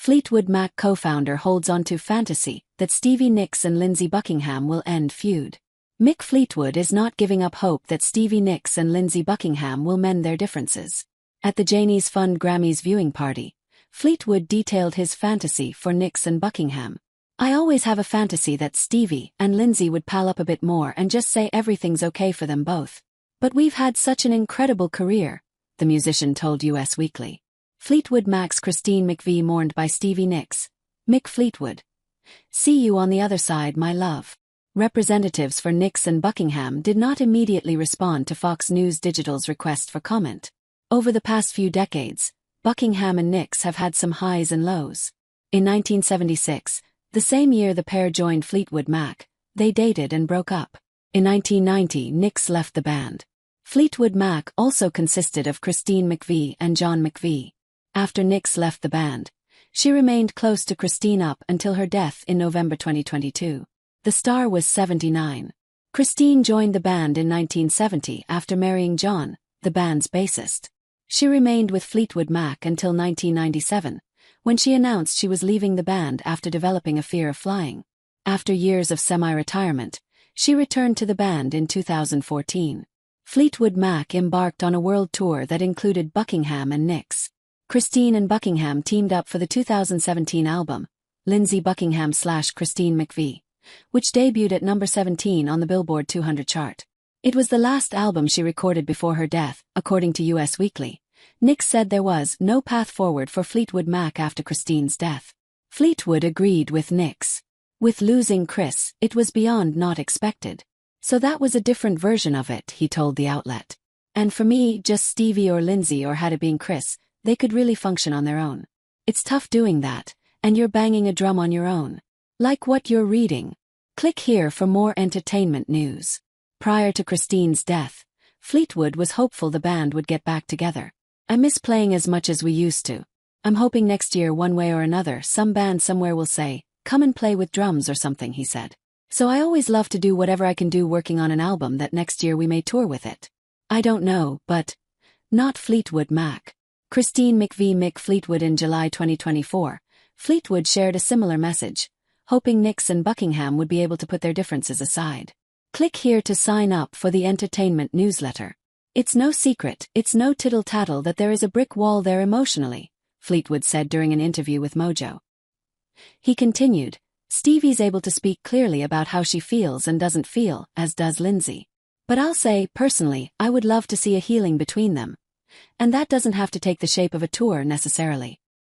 Fleetwood Mac co-founder holds on to fantasy that Stevie Nicks and Lindsey Buckingham will end feud. Mick Fleetwood is not giving up hope that Stevie Nicks and Lindsey Buckingham will mend their differences. At the Janie's Fund Grammys viewing party, Fleetwood detailed his fantasy for Nicks and Buckingham. "I always have a fantasy that Stevie and Lindsey would pal up a bit more and just say everything's okay for them both. But we've had such an incredible career," the musician told US Weekly. Fleetwood Mac's Christine McVie mourned by Stevie Nicks. Mick Fleetwood. "See you on the other side, my love." Representatives for Nicks and Buckingham did not immediately respond to Fox News Digital's request for comment. Over the past few decades, Buckingham and Nicks have had some highs and lows. In 1976, the same year the pair joined Fleetwood Mac, they dated and broke up. In 1990, Nicks left the band. Fleetwood Mac also consisted of Christine McVie and John McVie. After Nicks left the band, she remained close to Christine up until her death in November 2022. The star was 79. Christine joined the band in 1970 after marrying John, the band's bassist. She remained with Fleetwood Mac until 1997, when she announced she was leaving the band after developing a fear of flying. After years of semi-retirement, she returned to the band in 2014. Fleetwood Mac embarked on a world tour that included Buckingham and Nicks. Christine and Buckingham teamed up for the 2017 album, Lindsey Buckingham/Christine McVie, which debuted at number 17 on the Billboard 200 chart. It was the last album she recorded before her death, according to US Weekly. Nicks said there was no path forward for Fleetwood Mac after Christine's death. Fleetwood agreed with Nicks. "With losing Chris, it was beyond not expected. So that was a different version of it," he told the outlet. "And for me, just Stevie or Lindsey, or had it been Chris, they could really function on their own. It's tough doing that, and you're banging a drum on your own. Like what you're reading. Click here for more entertainment news." Prior to Christine's death, Fleetwood was hopeful the band would get back together. "I miss playing as much as we used to. I'm hoping next year, one way or another, some band somewhere will say, 'Come and play with drums' or something," he said. "So I always love to do whatever I can do working on an album that next year we may tour with it. I don't know, but..." Not Fleetwood Mac. Christine McVie. Mick Fleetwood. In July 2024, Fleetwood shared a similar message, hoping Nicks and Buckingham would be able to put their differences aside. Click here to sign up for the entertainment newsletter. "It's no secret, it's no tittle-tattle that there is a brick wall there emotionally," Fleetwood said during an interview with Mojo. He continued, "Stevie's able to speak clearly about how she feels and doesn't feel, as does Lindsey. But I'll say, personally, I would love to see a healing between them. And that doesn't have to take the shape of a tour necessarily.